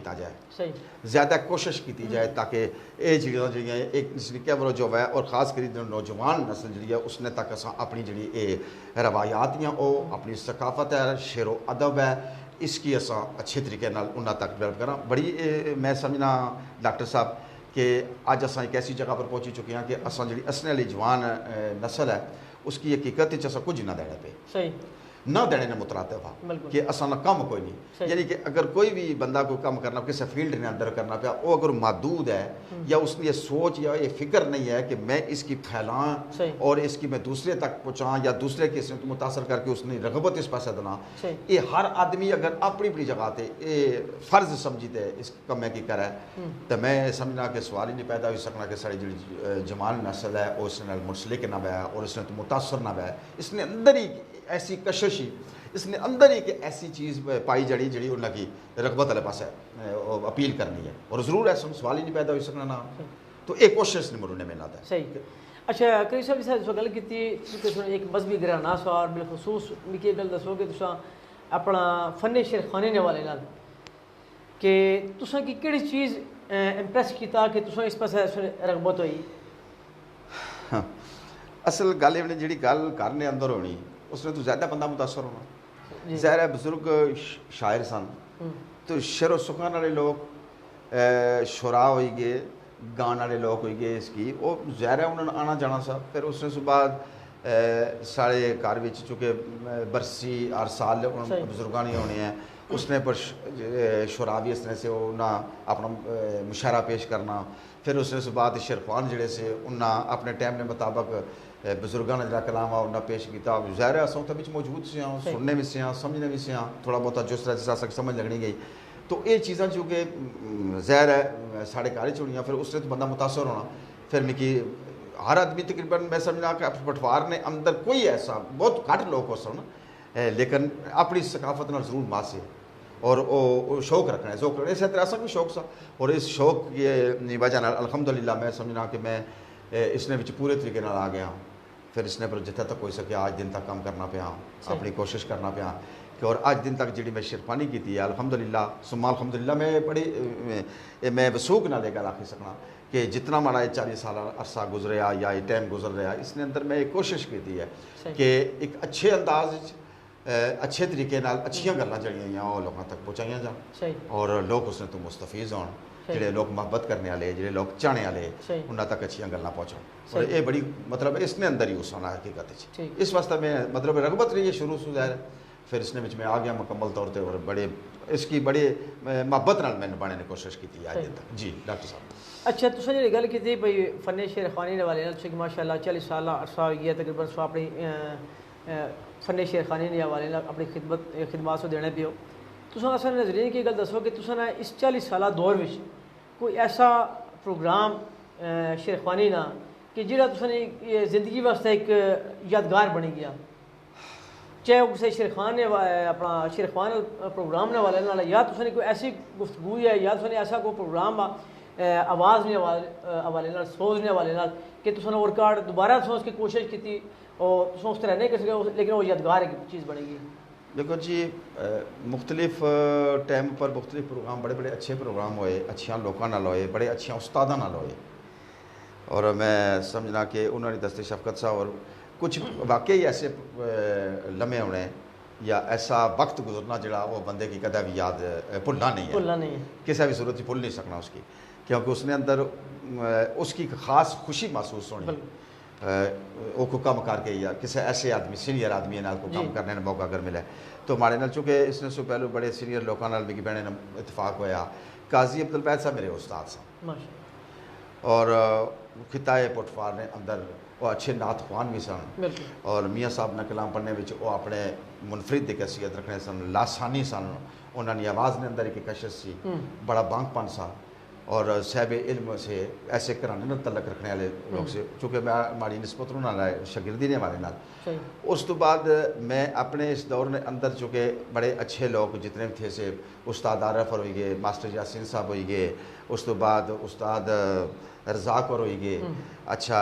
کیتا جائے صحیح زیادہ کوشش کی جائے تاکہ یہ چیزیں ایک نسل جو ہے اور خاص کر نوجوان نسل جی ہے اس نے تک اپنی جڑی یہ روایات ہیں وہ اپنی ثقافت ہے شعر و ادب ہے اس کی اساں اچھے طریقے نال انہاں تک ڈیولپ کرنا بڑی میں سمجھنا ڈاکٹر صاحب کہ اج اساں ایک ایسی جگہ پر پہنچی چکے ہیں کہ اساں جڑی اصل والی جوان نسل ہے اس کی حقیقت وچ اساں کچھ نہ دینا پہ صحیح نہ دینے نے مترادف ہا بالکل کہ اصل کم کوئی نہیں یعنی کہ اگر کوئی بھی بندہ کوئی کام کرنا کسی فیلڈ نے اندر کرنا پیا وہ اگر محدود ہے یا اس کی یہ سوچ یا یہ فکر نہیں ہے کہ میں اس کی پھیلاں اور اس کی میں دوسرے تک پہنچاں یا دوسرے کی متاثر کر کے اس نے رغبت اس پاسے دینا یہ ہر آدمی اگر اپنی اپنی جگہ تے یہ فرض سمجھتے اس کمے کی کرے تو میں سمجھنا کہ سوال ہی نہیں پیدا ہو سکنا کہ ساری جڑی جوان نسل ہے وہ اس نے منسلک نہ بہ اور اس نے تو متاثر نہ بہ اس نے اندر ہی ایسی کشش ہی اس نے اندر ہی کہ ایسی چیز پائی جڑی جڑی انہوں کی رغبت والے پاس ہے اپیل کرنی ہے اور ضرور ایسا سوال ہی نہیں پیدا ہو سکنا نہ تو ایک کوشش نہیں مرنے میں نہ ہے صحیح اچھا کئی صاحب سے گل کی ایک مذہبی گرہنا سوال بالخصوص مجھے گل دسو کہ تساں اپنا فن شعر خانے نے والے نال کہ تساں کی کہڑی چیز امپریس کیتا کہ تساں اس پاس رغبت ہوئی اصل گل یہ جڑی گل کرنے اندر ہونی اس نے تو زیادہ بندہ متاثر ہونا ظاہر ہے بزرگ شاعر سن تو شعر و سخن والے لوگ شعراء ہوئی گئے گان والے لوگ ہوئی گئے اس کی وہ ظاہر ہے انہوں نے آنا جانا سا پھر اس نے بعد سارے گھر چونکہ برسی ہر سال بزرگاں نہیں ہونے ہیں اس نے پر شعراء بھی اس طرح سے انہاں اپنا مشاعرہ پیش کرنا پھر اس نے بعد شعرخوان جڑے سے انہاں اپنے ٹائم کے مطابق بزرگاں نے جڑا کلام آ انہاں پیش کیتا ظاہر ہے اساں تے موجود سے ہاں سننے بھی سے ہاں سمجھنے بھی سے ہاں تھوڑا بہت جس طرح جیسا سمجھ لگنی گئی تو یہ چیزاں چونکہ ظاہر ہے سارے گھر چڑیاں پھر اس نے تو بندہ متاثر ہونا پھر مکی ہر آدمی تقریباً میں سمجھنا کہ پٹوار نے اندر کوئی ایسا بہت گھٹ لوگ ہو سن لیکن اپنی ثقافت نال ضرور ماسے اور وہ شوق رکھنا ہے ذوق رکھنا اسی طرح سا بھی شوق سا اور اس شوق کی وجہ الحمدللہ میں سمجھنا کہ میں اس نے پورے طریقے نال آ گیا ہوں پھر اس نے پر جتنے تک ہو سکے آج دن تک کام کرنا پیا اپنی کوشش کرنا پیا کہ اور آج دن تک جڑی میں شعرخوانی کی ہے الحمدللہ ثم الحمدللہ میں بڑی میں وثوق نہ لے کر آخ سکنا کہ جتنا ہمارا 40 سال عرصہ گزریا یا یہ ٹائم گزر رہا اس نے اندر میں ایک کوشش کی ہے کہ ایک اچھے انداز اچھے طریقے نال اچھیاں گلاں جڑیاں وہ لوگوں تک پہنچائیاں جان اور لوگ اس نے تو مستفیض ہون جڑے لوگ محبت کرنے والے جڑے لوگ چاہنے والے انہاں تک اچھیاں گلاں پہنچاؤ اور یہ بڑی مطلب اس نے اندر ہی اس ہونا حقیقت اس واسطے میں مطلب رغبت رہی ہے شروع سے ظاہر پھر اس نے میں آ گیا مکمل طور پہ اور بڑے اس کی بڑی محبت نال میں نبھانے کی کوشش کی تھی آج تک جی ڈاکٹر صاحب اچھا تو جی گل کی بھائی فن شعر خانی والے کہ ماشاء اللہ 40 سال عرصہ ہو گیا تقریباً سو اپنی فن شعر خانی کے حوالے اپنی خدمات سے دینے پیو تو اصل نظریے کی گل دسو کہ تصا اس 40 سالہ دور میں کوئی ایسا پروگرام شعر خوانی نہ کہ جہاں تصا زندگی واسطے ایک یادگار بنی گیا چاہے وہ کسی شعرخوان نے اپنا شعرخوان پروگرام نے والے یا تو کوئی ایسی گفتگو ہے یا تو ایسا کوئی پروگرام آواز نے حوالے سوز نے حوالے کہ تو اور کارڈ دوبارہ سوچ کی کوشش کی اور اس طرح نہیں کر سکے لیکن وہ یادگار ایک چیز بنے گی دیکھو جی مختلف ٹائم پر مختلف پروگرام بڑے بڑے اچھے پروگرام ہوئے اچھیاں لوگوں نال ہوئے بڑے اچھے استاداں نال ہوئے اور میں سمجھنا کہ انہوں نے دست شفقت سا اور کچھ واقعی ایسے لمحے ہونے یا ایسا وقت گزرنا جڑا وہ بندے کی کدہ بھی یاد بھولنا نہیں ہے کسی بھی صورت بھول نہیں سکنا اس کی کیونکہ اس نے اندر اس کی خاص خوشی محسوس ہونی وہ کو کم کر کے یا کسی ایسے آدمی سینئر آدمی نال کو کام کرنے کا موقع اگر ملے تو ہمارے نال چونکہ اس نے سو پہلو بڑے سینئر لوگوں نال بھی بہنے اتفاق ہویا قاضی عبدالبید صاحب میرے استاد سن اور خطہ پٹوار نے اندر وہ اچھے نعت خوان بھی سن اور میاں صاحب نے کلام پڑھنے وہ اپنے منفرد ایک حیثیت رکھنے سن لاسانی سن انہوں نے آواز نے اندر ایک کشش سی بڑا بانگ پن سا اور صاحب علم سے ایسے کرانے میں تعلق رکھنے والے لوگ سے چونکہ میں ہماری نسبت انہوں نے شاگردی نے ہمارے نال اس تو بعد میں اپنے اس دور نے اندر چونکہ بڑے اچھے لوگ جتنے بھی تھے سے استاد عارف ہوئی گئے ماسٹر یاسین صاحب ہوئی گئے اس تو بعد استاد رزاق اور ہوئی گئے اچھا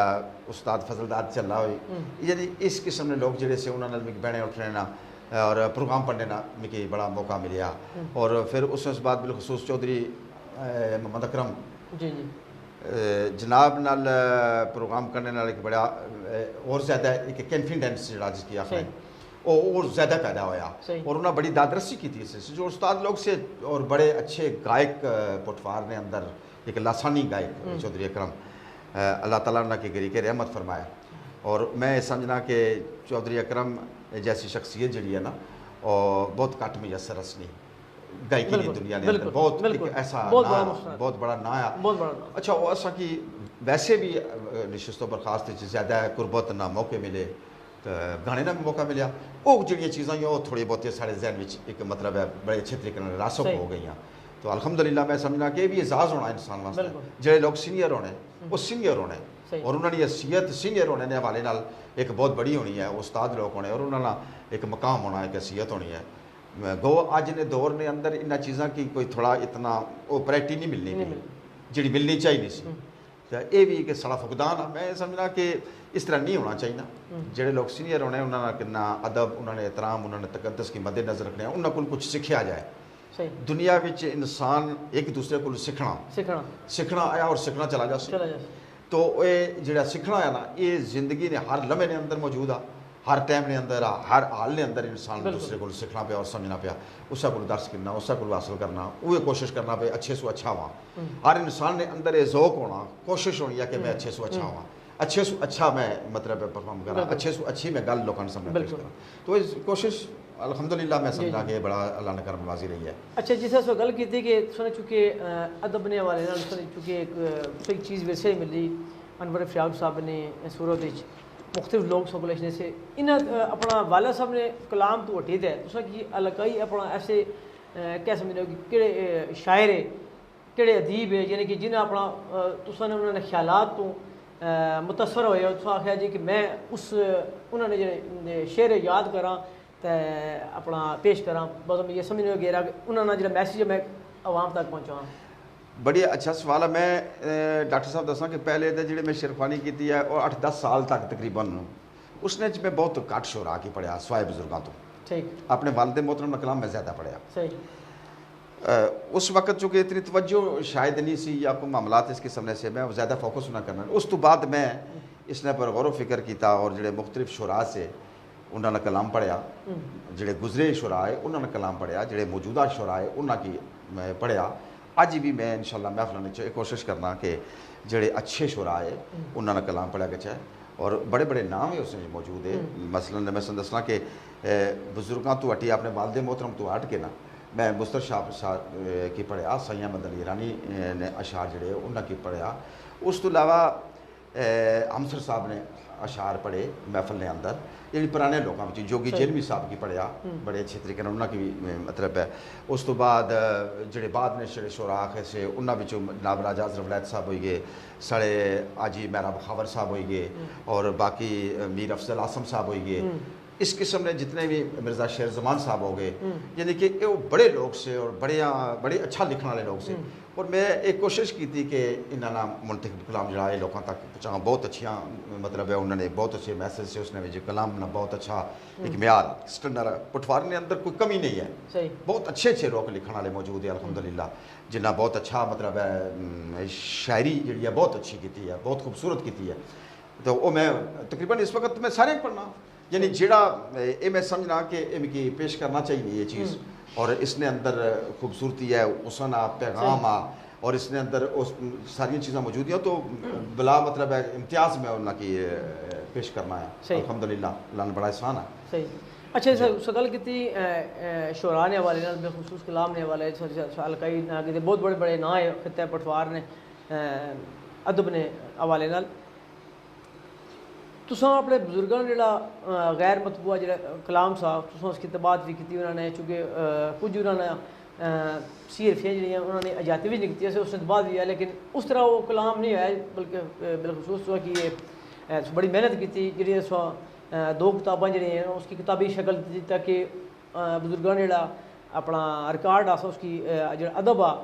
استاد فضلدار چلا ہوئی یعنی اس قسم نے لوگ جڑے سے انہوں نے بھی بہنے اٹھنے نا اور پروگرام پڑھنے نا مجھے بڑا موقع ملیا اور پھر اس بعد بالخصوص چودھری محمد اکرم جی جی جناب نال پروگرام کرنے نال ایک بڑا اور زیادہ ایک کانفیڈنس جڑا جس کی آخر اور زیادہ پیدا ہویا اور انہوں نے بڑی دادرسی کی تھی اس سے جو استاد لوگ سے اور بڑے اچھے گائک پٹوار نے اندر ایک لاسانی گائک چودھری اکرم اللہ تعالیٰ نے کی گری کے رحمت فرمایا اور میں سمجھنا کہ چودھری اکرم جیسی شخصیت جڑی ہے نا اور بہت کٹ میسر رسنی گائکی کی دنیا نے اندر بہت ایک ایسا بہت بڑا نایا اچھا وہ ایسا کہ ویسے بھی نشست و برخاست زیادہ قربت نہ موقع ملے گانے کا بھی موقع ملیا وہ جڑیاں چیزاں وہ تھوڑی بہت سارے ذہن میں ایک مطلب ہے بڑے اچھے طریقے راسک ہو گئی ہیں تو الحمدللہ میں سمجھنا کہ یہ بھی اعزاز ہونا انسان واسطے جڑے لوگ سینئر ہونے وہ سینئر ہونے اور انہوں نے حیثیت سینئر ہونے کے حوالے نال ایک بہت بڑی ہونی ہے استاد لوگ ہونے اور انہوں نے ایک مقام ہونا ایک حیثیت ہونی ہے گو اج نے دور نے اندر انہاں چیزاں کی کوئی تھوڑا اتنا وہ پریٹی نہیں ملنی جڑی ملنی چاہیے سی تو یہ بھی ایک سڑا فقدان ہے میں سمجھنا کہ اس طرح نہیں ہونا چاہیے جڑے لوگ سینئر ہونے انہوں نے کتنا ادب انہوں نے احترام انہوں نے تقدس کی مد نظر رکھنے انہوں کو کچھ سیکھا جائے دنیا وچ انسان ایک دوسرے کو سیکھنا آیا اور سیکھنا چلا جا تو یہ جڑا سیکھنا ہے نا یہ زندگی نے ہر لمحے نے اندر موجود آ ہر ٹائم نے اندر ہر حال نے اندر انسان دوسرے کو سیکھنا پیا اور سمجھنا پیا اس کو درس کرنا اس کو حاصل کرنا وہ کوشش کرنا پہ اچھے سو اچھا ہوا ہر انسان نے اندر یہ ذوق ہونا کوشش ہونی ہے کہ میں اچھے سو اچھا ہوا اچھے سو اچھا میں مطلب پرفارم کرا اچھے سو اچھی میں گل لوگوں سامنے پیش کرا تو اس کوشش الحمدللہ میں سمجھا کہ بڑا اللہ نے کرم نوازی رہی ہے اچھا جس طرح گل کی تھی کہ چونکہ ادب نے حوالے چونکہ ایک چیز ویسے ہی ملی انور فریاب صاحب نے صورت مختلف لوگ سکولشن سے انہیں اپنا والد صاحب نے کلام تو ہٹی دے تو کہ علاقائی اپنا ایسے کہہ سمجھو کہ کہڑے شاعر ہے کہڑے ادیب ہے یعنی کہ جنہیں اپنا نے انہوں نے خیالات تو متاثر ہوئے تو آخیا جی کہ میں اس انہوں نے جو شعر یاد کراں تو اپنا پیش کراں بس یہ سمجھنے گیرا کہ انہوں نے جو میسیج میں عوام تک پہنچاؤں بڑی اچھا سوال ہے میں ڈاکٹر صاحب دساں کہ پہلے تو جڑے میں شیرخوانی کی ہے وہ 8-10 سال تک تقریباً اس نے میں بہت کٹ شعراء کی پڑھیا سوائے بزرگوں تو ٹھیک اپنے والد محترم کا کلام میں زیادہ پڑھیا اس وقت چونکہ اتنی توجہ شاید نہیں سی یا کوئی معاملات اس قسم سے میں زیادہ فوکس نہ کرنا اس تو بعد میں اس نے پر غور و فکر کیتا اور جڑے مختلف شعراء سے انہوں نے کلام پڑھیا جڑے گزرے شعراء انہوں نے کلام پڑھیا جڑے موجودہ شعراء انہوں کی میں پڑھیا اج بھی میں انشاءاللہ محفلوں میں کوشش کرنا کہ جڑے اچھے شعراء ہے انہوں نے کلام پڑھا گیا ہے اور بڑے بڑے نام ہیں اس میں موجود ہے مثلا میں دسنا کہ بزرگاں تو ہٹی اپنے والد محترم تو ہٹ کے نا میں مستر شاہ کی پڑھیا سیاں مدن ایرانی نے اشعار جڑے انہوں کی پڑھیا اس تو علاوہ امسر صاحب نے اشعار پڑھے محفل نے اندر یعنی پرانے لوگوں میں جوگی جیلمی صاحب کی پڑھیا بڑے اچھے طریقے نے انہوں کی بھی مطلب ہے اس تو بعد جڑے بعد نے شڑے شعراء آخر سے انہوں بچوں جناب راجہ حضرت ولایت صاحب ہوئی گئے سڑے آجی میرا بخاور صاحب ہوئی گئے اور باقی میر افضل آسم صاحب ہوئی گئے اس قسم نے جتنے بھی مرزا شیر زمان صاحب ہو گئے یعنی کہ وہ بڑے لوگ سے اور بڑے اچھا لکھنے والے لوگ سے اور میں ایک کوشش کی تھی کہ انہوں نے منتخب کلام جڑا ہے لوگوں تک پہنچا بہت اچھا مطلب ہے انہوں نے بہت اچھے میسج سے اس نے جو کلام نا بہت اچھا ایک معیار اسٹینڈرڈ پٹوار نے اندر کوئی کمی نہیں ہے بہت اچھے اچھے لوگ لکھنے والے موجود ہیں الحمدللہ جنہ بہت اچھا مطلب ہے شاعری جڑی ہے بہت اچھی کی ہے بہت خوبصورت کی ہے تو وہ میں تقریباً اس وقت میں سارے پڑھنا یعنی جڑا یہ میں سمجھنا کہ کی پیش کرنا چاہیے یہ چیز اور اس نے اندر خوبصورتی ہے حسن آ پیغام آ اور اس نے اندر ساری چیزیں موجود ہیں تو بلا مطلب ہے امتیاز میں انہوں کی پیش کرنا ہے الحمدللہ اللہ نے بڑا احسان ہے صحیح اچھا سگل کی شعراء نے حوالے بالخصوص کلام نے حوالے علاقائی بہت بڑے بڑے نام ہے خطہ پٹوار نے ادب نے حوالے تساں اپنے بزرگاں جڑا غیر مطبوعہ جڑا کلام صاحب تساں اس کی تباد بھی کی انہوں نے چونکہ کچھ انہوں نے صرفیاں جڑیاں انہوں نے اجاتی بھی نہیں کی اس نے تباد بھی ہے لیکن اس طرح وہ کلام نہیں ہے بلکہ بالخصوص ہوا کہ یہ بڑی محنت کی تھی جڑی دو کتاباں جڑی ہیں اس کی کتابی شکل دی تاکہ بزرگاں جڑا اپنا ریکارڈ آسا اس کی جڑا ادب آ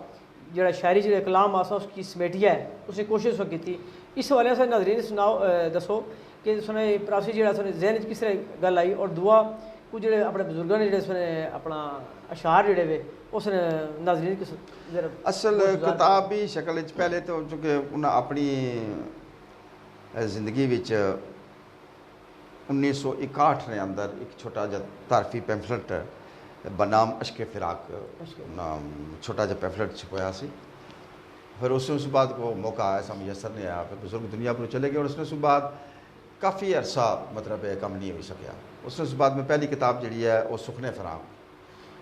جڑا شاعری جڑا کلام آسا اس کی سمیٹیا ہے اس نے کوشش کی تھی اس حوالے سے ناظرین سناؤ دسو کہ سنے پراسی جڑا سنے ذہن کس طرح گل آئی اور دعا کچھ جڑے اپنے بزرگوں نے جڑے اس نے اپنا اشعار جڑے وے اس نے ناظرین کے اصل کتابی شکل وچ پہلے تو چونکہ انہاں اپنی زندگی وچ 1961 نے اندر ایک چھوٹا جا تعارفی پیمفلٹ بنام اشک فراق چھوٹا جا پیمفلٹ چھپایا سی. پھر اس بعد کو موقع ایسا میسر نہیں آیا, پھر بزرگ دنیا پر چلے گئے اور اس بعد کافی عرصہ مطلب کم نہیں ہو سکیا. اس بعد میں پہلی کتاب جڑی ہے وہ سخن فراق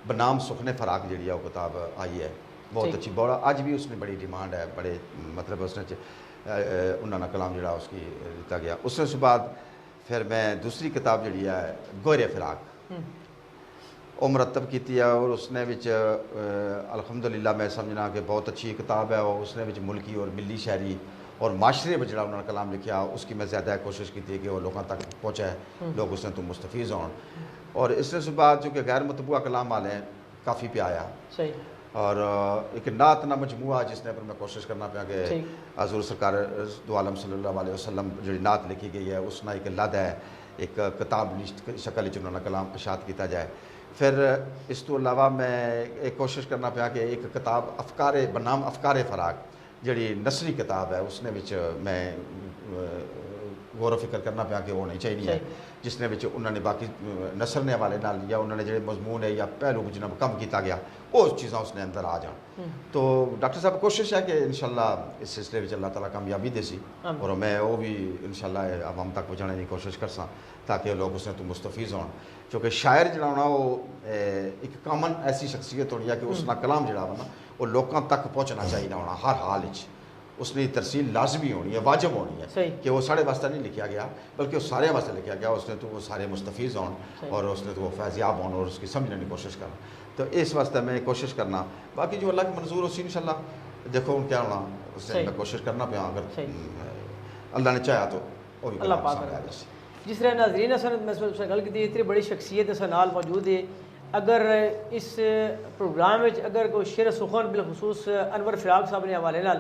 بنام سخن فراق جڑی ہے وہ کتاب آئی ہے, بہت اچھی, بڑا اج بھی اس میں بڑی ڈیمانڈ ہے, بڑے مطلب اس نے انہوں نے کلام جڑا اس کی دیتا گیا. اس بعد پھر میں دوسری کتاب جڑی ہے گورے فراق وہ مرتب کیتی ہے, اور اس نے وچ الحمدللہ میں سمجھنا کہ بہت اچھی کتاب ہے. اور اس نے وچ ملکی اور ملی شہری اور معاشرے میں جڑا انہوں نے کلام لکھیا اس کی میں زیادہ کوشش کی تھی کہ وہ لوگوں تک پہنچائے, لوگ اس نے تو مستفیض ہوں. اور اس نے بعد چونکہ غیر مطبوعہ کلام والے ہیں کافی پہ آیا, اور ایک نعت نہ مجموعہ جس نے پر میں کوشش کرنا پیا کہ حضور سرکار دو عالم صلی اللہ علیہ وسلم جڑی نعت لکھی گئی ہے اس نے ایک لد ہے, ایک کتاب شکل وچ انہوں نے کلام اشاعت کیتا جائے. پھر اس تو علاوہ میں ایک کوشش کرنا پیا کہ ایک کتاب افکار بنام افکار فراق جڑی نثری کتاب ہے اس نے وچ میں غور و فکر کرنا پیا کہ وہ نہیں چاہیے جس نے وچ انہوں نے باقی نثر نے حوالے نال یا انہوں نے جڑے مضمون ہے یا پہلو جناب کم کیتا گیا وہ چیزاں اس نے اندر آ جان. تو ڈاکٹر صاحب کوشش ہے کہ انشاءاللہ اس سلسلے وچ اللہ تعالیٰ کامیابی دے سی, اور میں وہ بھی انشاءاللہ عوام تک پہنچانے کی کوشش کرساں تاکہ لوگ اس نے تو مستفیض ہون. کیونکہ شاعر جڑا ہونا وہ ایک کامن ایسی شخصیت ہونی ہے کہ اس کا کلام جڑا ہونا وہ لوگوں تک پہنچنا چاہیے ہونا ہر حال وچ, اس نے ترسیل لازمی ہونی ہے, واجب ہونی ہے کہ وہ سارے واسطے نہیں لکھا گیا بلکہ وہ سارے واسطے لکھا گیا. اس نے تو وہ سارے مستفیض ہون اور اس نے تو وہ فیضیاب ہون اور اس کی سمجھنے کی کوشش کرنا. تو اس واسطے میں کوشش کرنا, باقی جو اللہ کی منظور اسی انشاءاللہ دیکھو ان کیا ہونا اس سے میں کوشش کرنا پیا, اگر اللہ نے چاہا تو وہ بھی اللہ پاک آ جائے. جس طرح ناظرین میں سے گل کی اتنی بڑی شخصیت اس نال موجود ہے, اگر اس پروگرام میں اگر کوئی شعر سخن بالخصوص انور فراق صاحب نے حوالے نال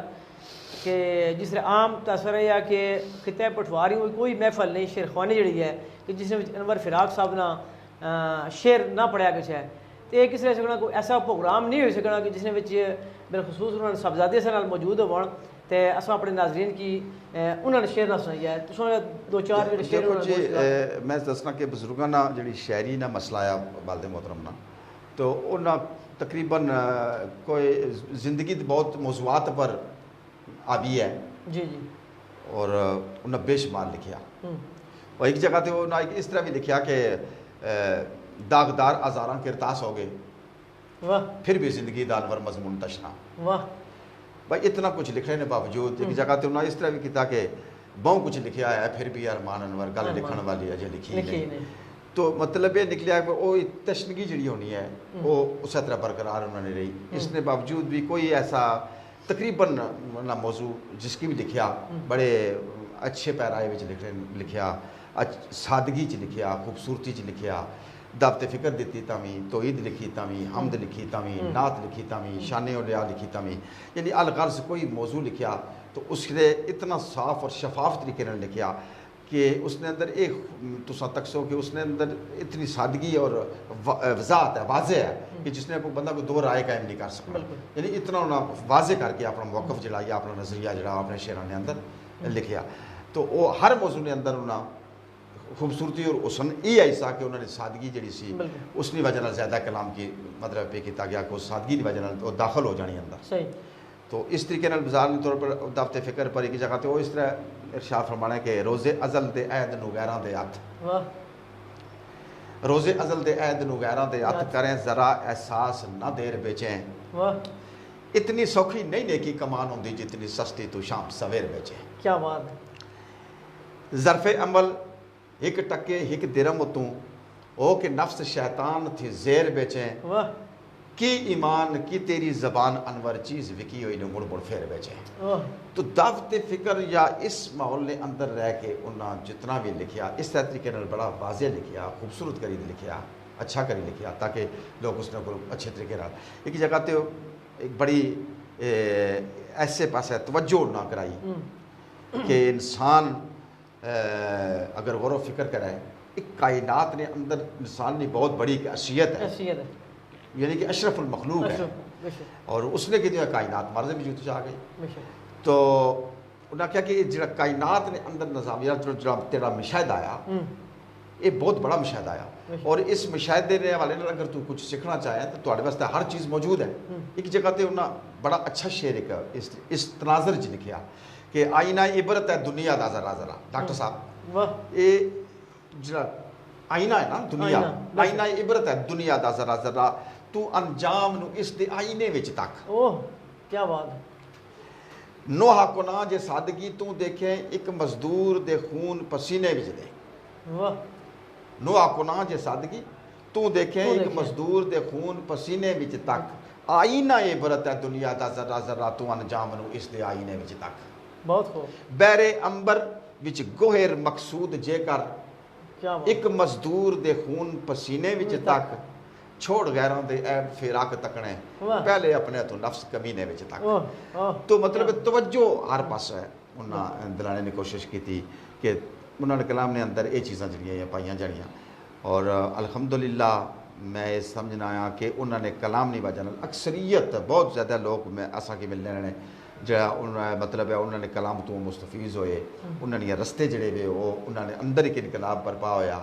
کہ جس طرح عام تاثر ہے کہ خطہ پٹواری ہوئی کوئی محفل نہیں شعر خوانی جڑی ہے کہ جس نے انور فراق صاحب نا شعر نہ پڑھیا گیا ہے, تو یہ کس طرح سکنا کوئی ایسا پروگرام نہیں ہو سکنا کہ جس نے بالخصوص انہوں نے صاحبزادے سے موجود ہون تو اصل اپنے ناظرین کی انہوں نے شعر نہ سنائی ہے. تو دو چار شعر میں دسنا کہ بزرگاں نا جڑی شاعری نہ مسئلہ آیا والد محترم نا, تو انہاں تقریباً کوئی زندگی بہت موضوعات پر آبی ہے جی جی, اور انہیں بے شمار لکھیا. اور ایک جگہ تے انہاں اس طرح بھی لکھیا کہ داغدار آزاراں کرتاس ہو گئے پھر بھی زندگی دانور مضمون تشنا. واہ بھائی اتنا کچھ لکھنے کے باوجود ایک جگہ تے انہوں نے اس طرح بھی کیتا کہ بہت کچھ لکھیا ہے پھر بھی ارمان انور گل لکھن والی اجے لکھی نہیں. تو مطلب یہ نکلیا کہ وہ تشنگی جڑی ہونی ہے وہ اسی طرح برقرار انہوں نے رہی. اس نے باوجود بھی کوئی ایسا تقریباً موضوع جس کی بھی لکھیا بڑے اچھے پیرائے لکھیا, سادگی چ لکھیا, خوبصورتی چ لکھیا, دعوت فکر دیتی تاویں, توحید لکھی تاویں, حمد لکھی تاویں, نعت لکھی تاویں, شان اولیاء لکھی تاویں, یعنی الغرض کوئی موضوع لکھیا تو اس نے اتنا صاف اور شفاف طریقے نے لکھیا کہ اس نے اندر ایک تساں تکسو کہ اس نے اندر اتنی سادگی اور وضاحت ہے, واضح ہے کہ جس نے بندہ کو دو رائے قائم نہیں کر سکتا. یعنی اتنا انہوں واضح کر کے اپنا موقف جڑا یا اپنا نظریہ جڑا اپنے شعراں نے اندر لکھیا. تو وہ ہر موضوع نے اندر انہوں خوبصورتی اور حسن یہ آئی سا کہ انہوں نے سادگی جڑی سی اس کی وجہ زیادہ کلام کی مطلب پہ کیتا گیا کہ اس سادگی کی وجہ وہ داخل ہو جانی اندر. تو اس طریقے مثال کے طور پر دعوت فکر پر ایک جگہ تو وہ اس طرح ارشاد فرمانا ہے کہ روز ازل دے عہد نو غیراں دے ہتھ, روز ازل دے عہد نو غیراں دے ہتھ کریں ذرا احساس نہ دیر بیچیں, اتنی سوکھی نہیں نیکی کمان ہوندی جتنی سستی تو شام سویر بیچیں. کیا بات ہے. ظرف عمل ایک ٹکے ایک درم تو او کہ نفس شیطان تھی زیر بیچیں, کی ایمان کی تیری زبان انور چیز وکی ہوئی نے مڑ مڑ پھیر بیچیں. تو دعوت فکر یا اس ماحول نے اندر رہ کے انہوں جتنا بھی لکھیا اس طریقے نے بڑا واضح لکھیا, خوبصورت کری لکھیا, اچھا کری لکھیا تاکہ لوگ اس نے کو اچھے طریقے نال. ایک جگہ تے ایک بڑی ایسے پاسے توجہ نہ کرائی کہ انسان اگر غور و فکر کرے ایک کائنات نے اندر انسان نے بہت بڑی ایک حیثیت ہے، حیثیت ہے، یعنی کہ اشرف المخلوق ہے، بے شک اور اس نے کہ جو ہے کائنات مرض بھی جو آ گئی. بے شک. تو انہاں کیا کہ جڑا کائنات نے اندر نظامیہ جو تیرا مشاہدہ آیا یہ بہت بڑا مشاہدہ آیا، اور اس مشاہدے نے حوالے نال اگر تو کچھ سیکھنا چاہے تو تواڈے واسطے ہر چیز موجود ہے. ایک جگہ تے انہاں بڑا اچھا شعر ایک اس تناظر وچ لکھیا کہ آئینہ عبرت ہے دنیا دا ذرا ذرا. ڈاکٹر صاحب واہ یہ جڑا آئینہ ہے نا دنیا، آئینہ عبرت ہے دنیا دا ذرا ذرا، تو انجام نو اس دے آئینے وچ تک. اوہ کیا بات ہے. نوحہ کنا جے سادگی تو دیکھیں ایک مزدور دے خون پسینے وچ دے. واہ نوحہ کنا جے سادگی تو دیکھیں ایک مزدور دے خون پسینے وچ تک، آئینہ عبرت ہے دنیا دا ذرا ذرا، تو انجام نو اس دے آئینے وچ تک. بہت خوب. بیر امبر وچ گوہر مقصود جے کر، کیا بات. ایک مزدور دے خون پسینے وچ تک، چھوڑ غیراں دے عیب فراق تکنے، پہلے اپنے تو نفس کمینے وچ تک. تو مطلب توجہ ہر پاس ہے انہاں دلانے نے کوشش کی تھی کہ انہوں نے کلام نے اندر یہ چیزاں جڑیاں پائیاں جڑیاں، اور الحمدللہ میں یہ سمجھنا آیا کہ انہوں نے کلام نہیں وجہ اکثریت بہت زیادہ لوگ میں اساں کی ملنے رہنے جڑا انہوں مطلب ہے انہوں نے کلام تو مستفیض ہوئے، انہوں نے رستے جڑے ہوئے وہ انہوں نے اندر ایک انقلاب برپا ہویا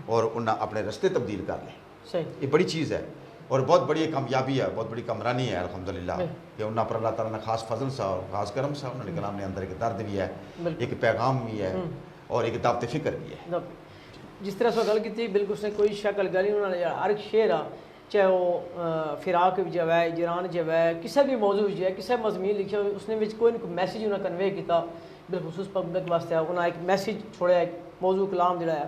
اور انہوں نے اپنے رستے تبدیل کر لے. یہ بڑی چیز ہے اور بہت بڑی کامیابی ہے، بہت بڑی کامرانی ہے الحمدللہ کہ انہاں پر اللہ تعالیٰ نے خاص فضل سا اور خاص کرم سا. انہوں نے کلام نے اندر ایک درد بھی ہے، ایک پیغام بھی ہے اور ایک دعوت فکر بھی ہے. جس طرح سے گل کی بالکل اس نے کوئی شکل گل نہیں. انہوں نے ہر ایک شعر آ چاہے وہ فراق جو ہے جیران جو ہے کسی بھی موضوع جو ہے کسی مضمین لکھا ہوئے اس نے کوئی نہ کوئی میسیج انہیں کنوے کیتا بالخصوص پبلک واسطے. انہیں ایک میسیج چھوڑیا ایک موضوع کلام جڑا ہے.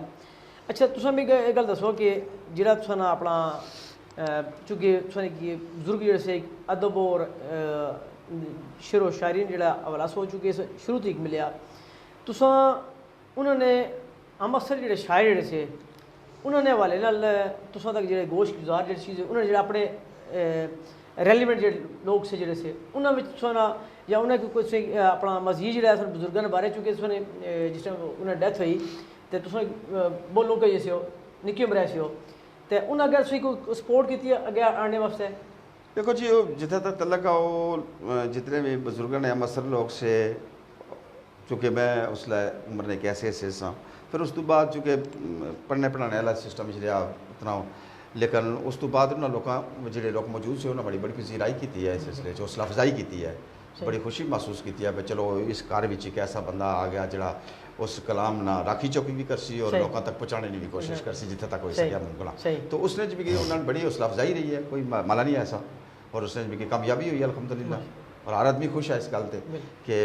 اچھا تساں بھی یہ گل دسو کہ جڑا تساں اپنا چونکہ تساں کی بزرگ جڑے سے ادب اور شعر و شاعری جڑا حوالہ سو چکے شروع تک ملیا تساں انہوں نے ہم اکثر جڑے شاعر جڑے سے انہوں نے حوالے نال تساں تک جڑے گوش گزار جڑی چیز انہوں نے جڑے اپنے ریلیونٹ جڑے لوگ سے جڑے سے انہوں نے تساں یا انہیں کوئی اپنا مزید جڑا ہے بزرگاں بارے چونکہ تساں نے جس ٹائم انہیں ڈیتھ ہوئی تو تساں بولو کہ جیسے ہو نکی عمرے سے ہو تو انہیں اگر تسی کوئی سپورٹ کی اگے آنے واسطے. دیکھو جی جتنے تک تعلق ہے وہ جتنے بھی بزرگوں نے مصر لوگ سے چونکہ میں اس لئے عمر نے کیسے ایسے سا پھر اس تو بعد چونکہ پڑھنے پڑھانے والا سسٹم رہا اتنا ہو لیکن اس تو بعد انہوں لوگاں جڑے لوگ موجود سے انہوں نے بڑی پذیرائی کی ہے اس سلسلے جو حوصلہ افزائی کی ہے بڑی خوشی محسوس کی ہے چلو اس کار وچ ایک ایسا بندہ آ گیا جڑا اس کلام نہ راکھی چوکی بھی کرسی اور لوگوں تک پہنچانے کی بھی کوشش کرسی جتنے تک ہو سکیا ممکن. تو اس نے بھی انہوں نے بڑی حوصلہ افزائی رہی ہے کوئی مالا نہیں ایسا اور اس نے بھی کامیابی ہوئی ہے الحمدللہ اور ہر آدمی خوش ہے اس گل سے کہ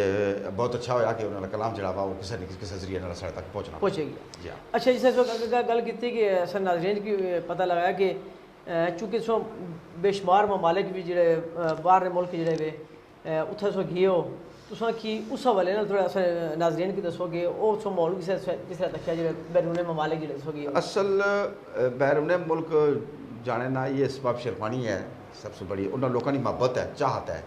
بہت اچھا ہوا کہ انہوں نے کلام جڑا وا وہ کسی ذریعے سارے تک پہنچے گیا. اچھا جس طرح گل کی کہ سر ناظرین کی پتہ لگایا کہ چونکہ سو بے شمار ممالک بھی جڑے باہر ملک جڑے ہوئے اتنے سو گئے ہو تو کی اس حوالے تھوڑا ناظرین کی دسو گے وہ سو ماحول کس طرح تک ہے جڑے بیرون ممالک جڑے سو گئے. اصل بیرون ملک جانے نہ یہ اسباب شرفانی ہے سب سے بڑی انہوں لوگوں کی محبت ہے چاہت ہے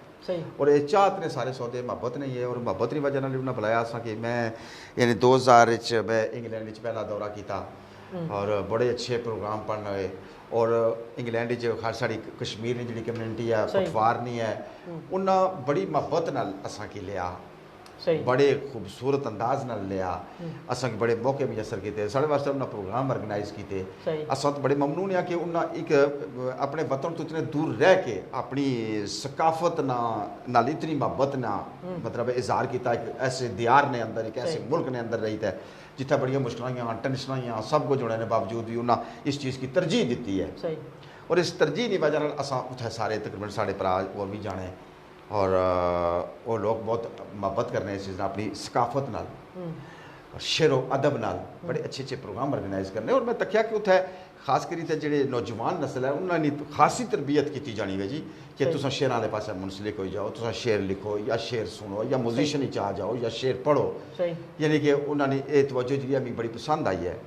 اور یہ چاہت نے سارے سودے محبت نہیں ہے اور محبت کی وجہ انہیں بلایا سا کہ میں یعنی 2000 میں انگلینڈ پہلا دورہ کیتا اور بڑے اچھے پروگرام پڑھنے ہوئے اور انگلینڈ خاص ساری کشمیر نے جڑی کمیونٹی ہے پٹوار نہیں ہے انہیں بڑی محبت نال اساں کی لیا بڑے خوبصورت انداز نال لیا اساں بڑے موقع میسر کیتے سارے واسطے انہیں پروگرام آرگنائز کیتے اساں بڑے ممنون ہیں کہ انہیں ایک اپنے وطن تو اتنے دور رہ کے اپنی ثقافت نال اتنی محبت نہ مطلب اظہار کیتا ایک ایسے دیار نے اندر ایک ایسے ملک نے اندر رہی ہے جتنا بڑی مشکلیں ٹینشنیں سب کچھ ہونے باوجود بھی انہیں اس چیز کی ترجیح دیتی ہے اور اس ترجیح کی وجہ اساں اتنے سارے تقریباً سارے برا اور بھی جانے اور وہ لوگ بہت محبت کرنے اس چیز اپنی ثقافت نال شعر و ادب نال بڑے اچھے اچھے پروگرام آرگنائز کرنے اور میں تکیا کہ اتنے خاص کری تے جڑے نوجوان نسل ہے انہوں نے خاصی تربیت کی جانی ہے جی کہ تساں شعر والے پاسے منسلک ہو جاؤ تساں شعر لکھو یا شعر سنو یا موزیشن ہی آ جاؤ یا شعر پڑھو یعنی کہ انہوں نے یہ توجہ جی بھی بڑی پسند آئی ہے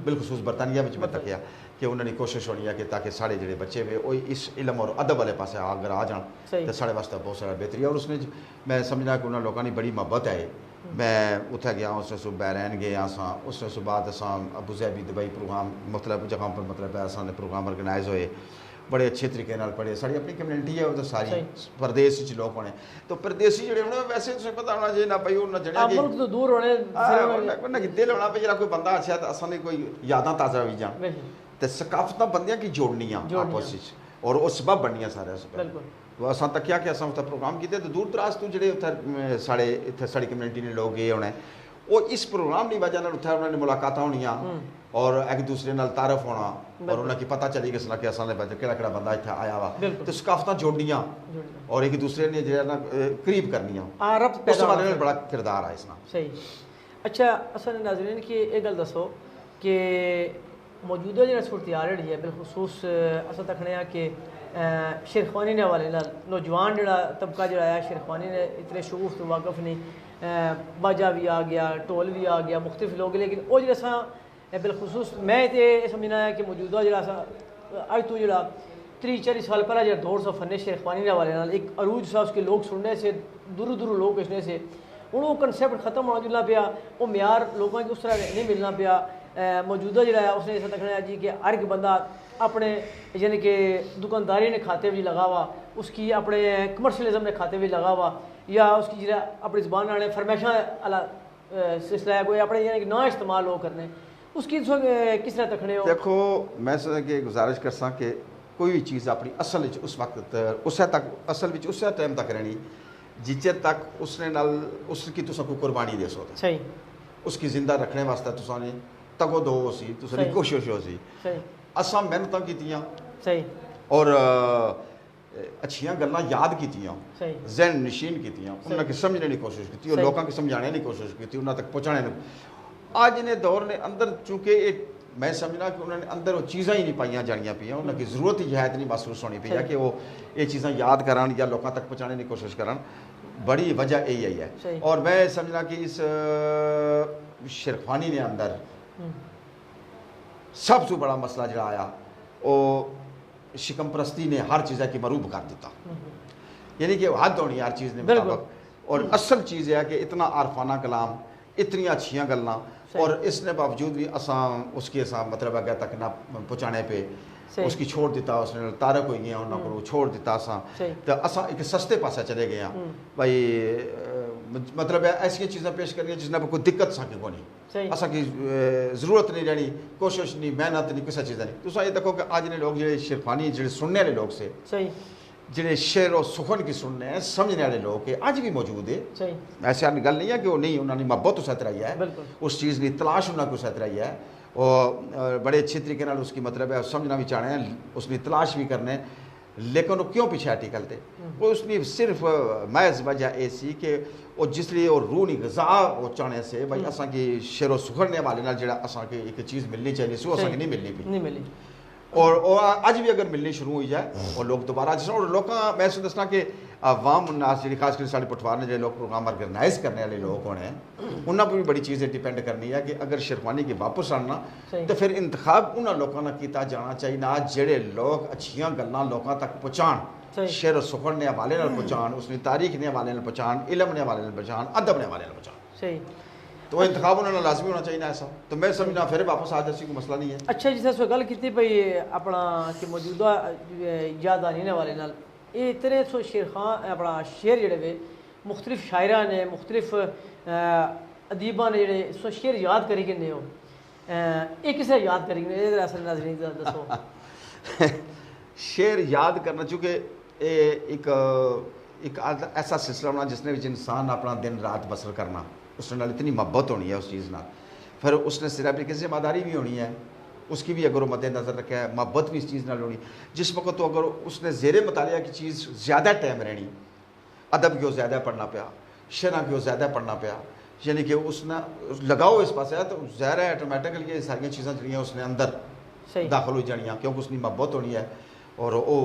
بالخصوص برطانیہ میں تکیا کہ انہوں نے کوشش ہونی ہے کہ تاکہ سارے جڑے بچے ہوئے وہ اس علم اور ادب والے پاسے اگر آ جان تو سارے واسطے بہت سارا بہتری ہے اور اس نے میں سمجھنا کہ انہوں لوگوں نے بڑی محبت ہے میں اتنے گیا اس نے بحرین گئے اساں اس نے بعد اساں ابو ظہبی دبئی پروگرام مختلف جگہوں پر مطلب ہے اساں نے پروگرام آرگنائز ہوئے بڑے اچھے طریقے نال پڑھے ساری اپنی کمیونٹی ہے وہ تو ساری پردیس وچ لوگ ہونے تو پردیسی جڑے ہونے ویسے تسیں پتہ ہونا چاہیے نہ بھائی انہاں جڑے آپ ملک تو دور ہونے انہاں کی دل ہونا پہ جڑا کوئی بندہ اچھا تو اساں نے کوئی یاداں تازہ ہوئی جان تے ثقافتاں بندیاں کی جوڑنیاں آپس وچ اور اس سبب بنیاں سارے اس بالکل تو اساں تک کیا کہ اساں اتھے پروگرام کیتے تو دور دراز تو جڑے اتھے ساڑے اتھے ساڑی کمیونٹی نے لوگ گئے ہونے وہ اس پروگرام دی وجہ نال اتھے انہاں نے ملاقاتاں ہونیاں اور ایک دوسرے نال تعارف ہونا اور انہاں کی پتہ چلی کہ کہ اساں نے کہڑا کہڑا بندہ اتھے آیا وا تو ثقافتاں جوڑنیاں اور ایک دوسرے نے جو ہے نا قریب کرنیاں ربط اس والے بڑا کردار ہے اس نال صحیح اچھا اصل ناظرین کی یہ گل دسو کہ موجودہ جو صورتحال رہی ہے بالخصوص اصل تکھنے کہ شیرخوانی نے حوالے نال نوجوان جڑا طبقہ جڑا ہے شیرخوانی نے اتنے شغوف تو واقف نہیں باجا بھی آ گیا ٹول بھی آ گیا مختلف لوگ لیکن وہ جڑا سا بالخصوص میں تے سمجھنا ہے کہ موجودہ جڑا سا اج تو جڑا 30-40 سال پہلا جڑا دور سا فن شیرخوانی کے حوالے نال ایک عروج سا اس کے لوگ سننے سے دور دور لوگ کچنے سے ہوں وہ کنسیپٹ ختم ہونا جلنا پیا وہ معیار لوگوں کی اس طرح نہیں ملنا پیا موجودہ جڑا ہے اس نے ایسا تکھنا جی کہ ہر ایک بندہ اپنے یعنی کہ دکانداری نے کھاتے بھی لگا ہوا اس کی اپنے کمرشلزم نے کھاتے بھی لگا ہوا یا اس کی جڑا اپنی زبان والے فرمائشاں والا سلسلہ ہے کوئی اپنے یعنی کہ نہ استعمال ہو کرنے اس کی کس طرح تکھنے ہو دیکھو میں سمجھا کہ گزارش کرساں کہ کوئی بھی چیز اپنی اصل وچ اس وقت اسے تک اصل وچ اسے ٹائم تک رہنی جچے تک اس نے نال اس کی تساں کوئی قربانی دے سو صحیح اس کی زندہ رکھنے واسطے تساں نے تگو دو ہو سی تساں نے کوشش ہو سی اساں محنتاں کیتیاں صحیح اور اچھیاں گلاں یاد کیتیاں ذہن نشین کیتیاں انہاں کی سمجھنے کی کوشش کیتی اور لوکاں کی سمجھانے کی کوشش کیتی انہاں تک پہنچانے آج نے دور نے اندر چونکہ ایک میں سمجھنا کہ انہوں نے اندر وہ چیزاں ہی نہیں پائیاں جانیاں پیا انہوں کی ضرورت ہی ہے نہیں محسوس ہونی پی کہ وہ یہ چیزاں یاد کران یا لوکاں تک پہنچانے کی کوشش کران بڑی وجہ یہی ہے اور میں سمجھنا کہ اس شیرخوانی نے اندر سب سے بڑا مسئلہ جڑا آیا وہ شکم پرستی نے ہر چیزیں کی مروب کر دیتا یعنی کہ حد ہونی ہر چیز نے مطابق اور اصل چیز ہے کہ اتنا عارفانہ کلام اتنی اچھیاں گلاں اور اس نے باوجود بھی اساں اس کی اساں مطلب اگے تک نہ پہنچانے پہ اس کی چھوڑ دیتا اس نے تارک ہوئی گیا انہوں کو چھوڑ دیتا اساں تو اساں ایک سستے پاسے چلے گئے ہیں بھائی مطلب ایسی چیزیں پیش کرنی جس نے کوئی دقت سا کو نہیں اساں کی ضرورت نہیں رہنی کوشش نہیں محنت نہیں کسی چیز نہیں تو یہ دیکھو کہ آج نے لوگ جڑے شیرخوانی جڑے سننے والے لوگ سے جڑے شعر و سخن کی سننے ہیں سمجھنے والے لوگ آج بھی موجود ہے ایسی گل نہیں ہے کہ وہ نہیں انہوں نے محبت اس طرح ہے اس چیز کی تلاش انہوں نے اس طرح ہے اور بڑے اچھے طریقے نال اس کی مطلب ہے سمجھنا بھی چاہنے ہیں اس کی تلاش بھی کرنے لیکن وہ کیوں پیچھے ہٹی کرتے وہ اس نے صرف محض وجہ ایسی کہ وہ جس لیے وہ روح نہیں غذا وہ چاہنے سے بھائی اساں کی شعر و سخن نے والے نال جڑا اساں کی ایک چیز ملنی چاہیے سو اساں کی نہیں ملی اور اج بھی اگر ملنی شروع ہوئی جائے اور لوگ دوبارہ جس اور لوکاں میں سے دسنا کہ عوام الناس جی خاص کر ساڑے پٹوار نے جو لوگ پروگرام آرگنائز کرنے والے لوگ ہونے انہاں پر بھی بڑی چیزیں ڈیپینڈ کرنی ہے کہ اگر شیرخوانی کی واپس آنا تو پھر انتخاب انہاں لوگوں نے کیتا جانا چاہیے نہ جڑے لوگ اچھیاں گلاں لوکاں تک پہنچان شعر و سخن نے حوالے نال پہنچان اس نے تاریخ نے حوالے نال پہنچان علم نے حوالے نال پہنچان ادب نے حوالے نال پہنچان تو انتخاب انہوں نے لازمی ہونا چاہیے ایسا تو میں سمجھنا پھر واپس آ جیسی کوئی مسئلہ نہیں ہے اچھا جس طرح گل کی بھائی اپنا کہ موجودہ یادداری نے حوالے نال یہ اتنے سو شیرخان اپنا شعر جڑے وے مختلف شاعراں نے مختلف ادیباں نے جڑے سو شعر یاد کری گئے ہو یہ کس طرح یاد کری گئے یہ اصل ناظرین دسو شعر یاد کرنا چونکہ ایک ایسا سلسلہ ہونا جس نے انسان اپنا دن رات بسر کرنا اس نے اتنی محبت ہونی ہے اس چیز نال پھر اس نے صرف ایک ذمہ داری بھی ہونی ہے اس کی بھی اگر وہ مد نظر رکھا ہے محبت بھی اس چیز نال ہونی جس وقت تو اگر اس نے زیر مطالعہ کی چیز زیادہ ٹائم رہنی ادب کیوں زیادہ پڑھنا پیا شعر کیوں زیادہ پڑھنا پیا یعنی کہ اس نے لگاؤ اس پاس ہے تو ظاہر ہے آٹومیٹکلی یہ ساری چیزاں جڑیاں اس نے اندر داخل ہو جانیاں کیونکہ اس کی محبت ہونی ہے اور وہ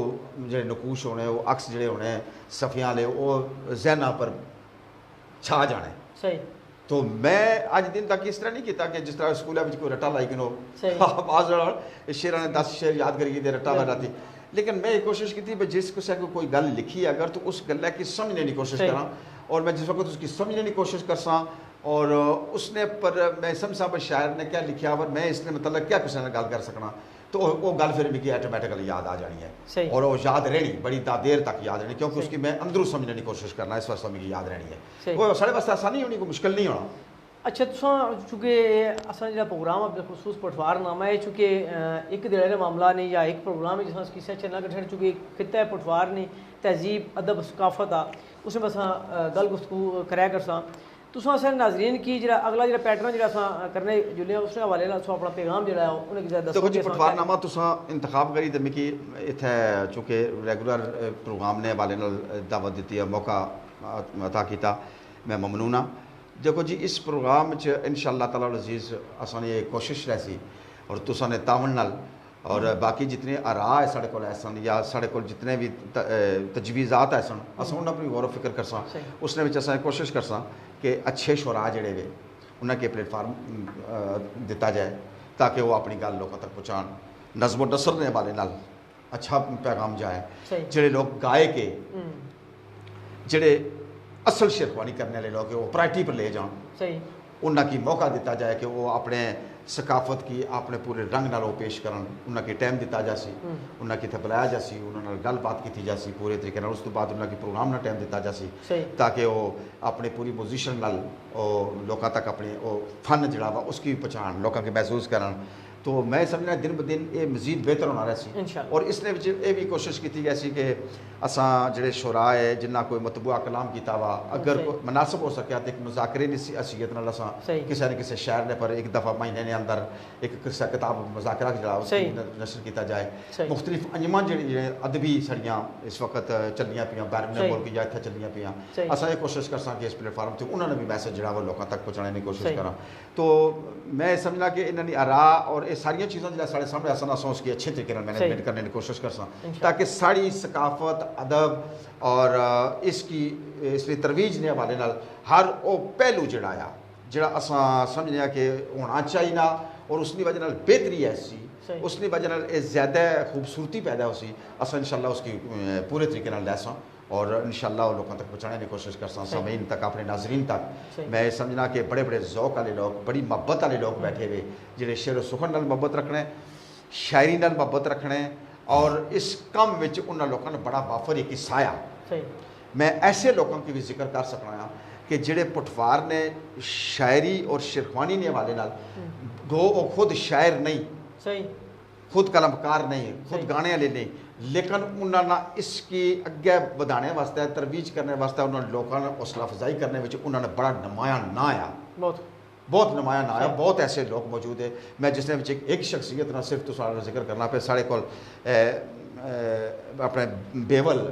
جڑے نقوش ہونے وہ عکس جڑے ہونے صفیاں والے وہ ذہناں پر چھا جانے تو میں اج دن تک اس طرح نہیں کیتا کہ جس طرح سکول میں کوئی رٹا لائی کہ نو بعض شعراں نے 10 شعر یاد کری دے رٹا لا راتی لیکن میں یہ کوشش کی تھی کہ جس کسی کو کوئی گل لکھی ہے اگر تو اس گل کی سمجھنے کی کوشش کراں اور میں جس وقت اس کی سمجھنے کی کوشش کرساں اور اس نے پر میں سمجھا پر شاعر نے کیا لکھا اور میں اس نے مطلب کیا کسی نے گل کر سکنا تو وہ گل پھر بھی آٹومیٹکلی یاد آ جانی ہے اور وہ یاد رہنی بڑی دیر تک یاد رہنی کیونکہ اس کی میں اندروں سمجھنے کی کوشش کرنا اس واسطے مجھے یاد رہنی ہے وہ سارے واسطے آسانی ہونی کوئی مشکل نہیں ہونا. اچھا چونکہ اصل جو پروگرام ہے بالخصوص پٹوار نامہ ہے چونکہ ایک دیر کا معاملہ نہیں یا ایک پروگرام ہے جس کسی چلنا کٹھن چونکہ خطہ ہے پٹوار نہیں تہذیب ادب ثقافت آ اس میں بس گل گفتگو کریا کرساں تو اصل ناظرین کی جڑا اگلا جڑا پیٹرن جڑا کرنے جلے اس حوالے نال اپنا پیغام جڑا ہے انہیں کسی دیکھو جی پٹوار نامہ تساں انتخاب کری تو مکی اتنے چونکہ ریگولر پروگرام نے حوالے نال دعوت دیتی ہے موقع عطا کیتا میں ممنون ہاں. دیکھو جی اس پروگرام انشاءاللہ تعالی العزیز اساں یہ کوشش رہسی اور تساں نے تعاون نال اور باقی جتنے آراء ہے سارے کول ایسن یا سارے کول جتنے بھی تجویزات ایسن اساں انہاں پر غور و فکر کرساں اس نے وچ اساں کوشش کرساں کہ اچھے شعراء جڑے وے انہاں کے پلیٹ فارم دیتا جائے تاکہ وہ اپنی گل لوگوں تک پہنچان. نظم و نثر نے حوالے نال اچھا پیغام جائے جڑے لوگ گائے کے جڑے اصل شیخوانی کرنے والے لوگ وہ پرائٹی پر لے جان انہاں کی موقع دیتا جائے کہ وہ اپنے ثقافت کی اپنے پورے رنگ نال وہ پیش کرن انہاں کی ٹائم دیتا جاسی انہاں کی بلایا جاسی انہاں نال گل بات کیتی جاسی پورے طریقے نال اس تو بعد انہاں کی پروگرام نال ٹائم دیتا جاسی تاکہ وہ اپنے پوری پوزیشن نال لوکاں تک اپنے وہ فن جڑا وا اس کی پہچان لوکاں کے محسوس کرن. تو میں سمجھنا دن بدن یہ مزید بہتر ہونا رہا سی اور اس نے یہ بھی کوشش کی گئی سی کہ اساں جڑے شعراء ہے جنہ کوئی مطبوعہ کلام کیتا وا اگر مناسب ہو سکیا تو ایک مذاکرے کی حیثیت نال اساں کسی نہ کسی شاعر نے پر ایک دفعہ مہینے نے اندر ایک قصہ کتاب مذاکرہ جڑا اس کی نشر کیتا جائے. مختلف انجمن جڑی ادبی سڑیاں اس وقت چلیاں پیاں بیرون ملک یا اتنے چلیاں پیاں اساں یہ کوشش کرساں کہ اس پلیٹ فارم تے انہوں نے بھی میسج جڑا وہ لوگوں تک پہنچانے کی کوشش کراں. تو میں سمجھنا کہ انہاں دی آراء اور یہ ساری چیزاں جڑا سارے سامنے آسان اساں اس کی اچھے طریقے نال مینجمنٹ کرنے کی کوشش کرساں تاکہ ساری ثقافت ادب اور اس کی ترویج نے حوالے نال ہر وہ پہلو جڑا اساں سمجھنے کہ ہونا چاہیے اور اس کی وجہ نال بہتری ایسی اس کی وجہ نال زیادہ خوبصورتی پیدا ہو سی اساں انشاءاللہ اس کی پورے طریقے نال لیساں اور انشاءاللہ وہ لوگوں تک پہنچانے کی کوشش کرساں سامعین تک اپنے ناظرین تک. میں سمجھنا کہ بڑے بڑے ذوق والے لوگ بڑی محبت والے لوگ بیٹھے ہوئے جڑے شعر و سخن نال محبت رکھنے شاعری نال محبت رکھنے اور اس کام وچ انہاں لوگوں نے بڑا وافر ایک حصہ آیا. میں ایسے لوگوں کی بھی ذکر کر سکنا ہاں کہ جڑے پٹوار نے شاعری اور شیخوانی نے حوالے نال گو وہ خود شاعر نہیں خود قلمکار نہیں خود گانے والے نہیں لیکن انہوں نے اس کی اگے بدھانے واسطے ترویج کرنے واسطے انہوں نے لوگوں نے حوصلہ افزائی کرنے وچ انہوں نے بڑا نمایاں نہ آیا بہت نمایاں نہ آیا. بہت ایسے لوگ موجود ہیں میں جس نے ایک شخصیت نہ صرف تو سارا ذکر کرنا پہ سارے کول اپنے بیول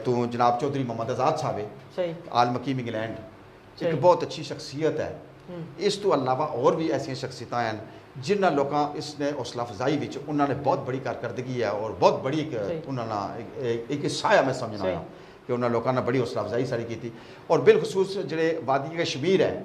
تو جناب چودھری محمد آزاد صاحب ہے آل مقیم انگلینڈ ایک بہت اچھی شخصیت ہے. اس تو علاوہ اور بھی ایسی شخصیتیں ہیں جنہ لوگوں اس نے حوصلہ افزائی وچ انہوں نے بہت بڑی کارکردگی ہے اور بہت بڑی انہوں نے ایک حصہ میں سمجھنا ہے کہ انہوں نے لوگوں نے بڑی حوصلہ افزائی ساری کی تھی. اور بالخصوص جڑے وادی کشمیر ہے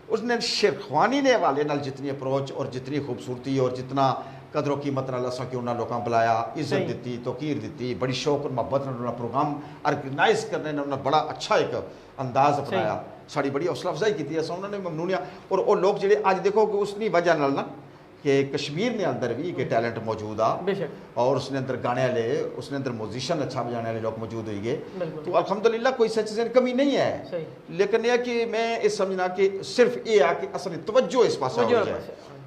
اس نے شیخوانی نے حوالے نال جتنی اپروچ اور جتنی خوبصورتی اور جتنا قدر و قیمت نال اساں کہ انہاں لوکاں بلایا عزت دیتی توقیر دیتی بڑی شوق اور محبت نال انہاں پروگرام آرگنائز کرنے نے انہاں بڑا اچھا ایک انداز اپنایا ساری بڑی حوصلہ افزائی کی اساں انہوں نے ممنونیا. اور وہ لوگ جڑے اج دیکھو کہ اس کی وجہ نال نا کہ کشمیر نے اندر بھی کہ ٹیلنٹ موجود آ اور اس نے اندر گانے والے اس نے اندر موزیشن اچھا بجانے والے لوگ موجود ہوئی گئے. تو الحمدللہ کوئی سچ سے کمی نہیں ہے لیکن یہ کہ میں یہ سمجھنا کہ صرف یہ ہے کہ اصل توجہ اس پاس ہو جائے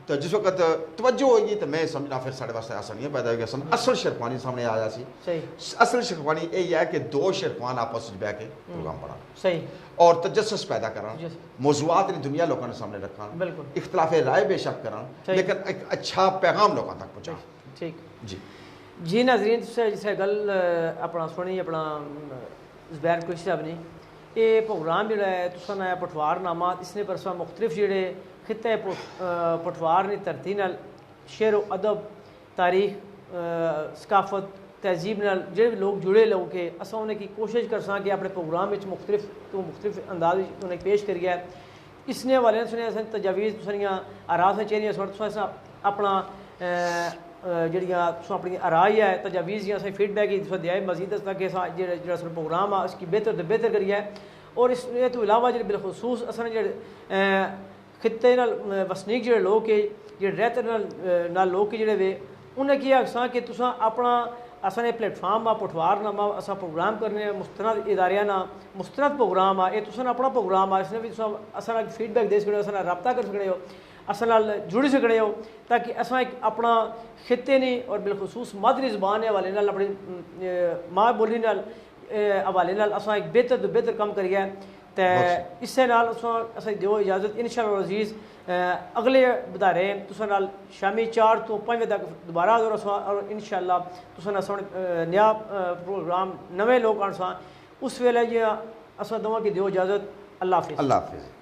تو جس وقت توجہ ہوئی تو میں سمجھنا پھر سارے واسطے آسانیاں پیدا ہو گیا. اصل شیخوانی سامنے آیا سی اصل شیخوانی یہی ہے کہ دو شیخوان آپس میں بیٹھ کے پروگرام پڑھا اور تجسس پیدا کرنا موضوعات نے دنیا لوگوں نے سامنے رکھا اختلاف رائے بے شک کرنا لیکن ایک اچھا پیغام لوگوں تک پہنچا. ٹھیک جی ناظرین جسے گل اپنا سنی اپنا زبیر قریشی صاحب نے یہ پروگرام جڑا ہے تساں نے پٹوار نامہ اس نے پرسوں مختلف جڑے خطے پٹوار نے دھرتی نال شعر و ادب تاریخ ثقافت تہذیب نال جڑے بھی لوگ جڑے لوگ کہ اساں انہیں کی کوشش کرساں کہ اپنے پروگرام وچ مختلف انداز انہیں پیش کریے. اس نے حوالے سنے تجاویز سنیاں آراز چینیاں سن اپنا جڑیاں تساں اپنی آرائی ہے تجاویز یا فیڈ بیک کی تساں دیائے مزید اس کہ جڑا سر پروگرام ہے اس کی بہتر تو بہتر کریے اور اس تو علاوہ جڑے بالخصوص اصل جڑے خطے نال وسنیک جڑے لوگ ہے جڑے رہتے نال لوگ جڑے وے انہیں کیا آخساں کہ تساں اپنا اصل پلیٹ فارم آ پٹوار نامہ اساں پروگرام کرنے مستند اداریاں نا مستند پروگرام آ یہ تساں اپنا پروگرام آ اس نے بھی تساں اصل فیڈ بیک دے سکتے ہو اصل رابطہ کر سکتے ہو اصل جڑی سکتے ہو تاکہ اصل ایک اپنا خطے نہیں اور بالخصوص مادری زبان کے حوالے نال اپنی ماں بولی نال حوالے نال اصل ایک بہتر تو بہتر کام کریے تو اس سے نال اصل دیو اجازت انشاءاللہ عزیز اگلے بتا رہے ہیں تساں نال شامی 4 تو 5 بجے تک دوبارہ حاضر اور انشاءاللہ تساں نال نیا پروگرام نوے لوگ آن سا اس ویلے جی اساں دواں کی دیو اجازت اللہ حافظ. اللہ حافظ.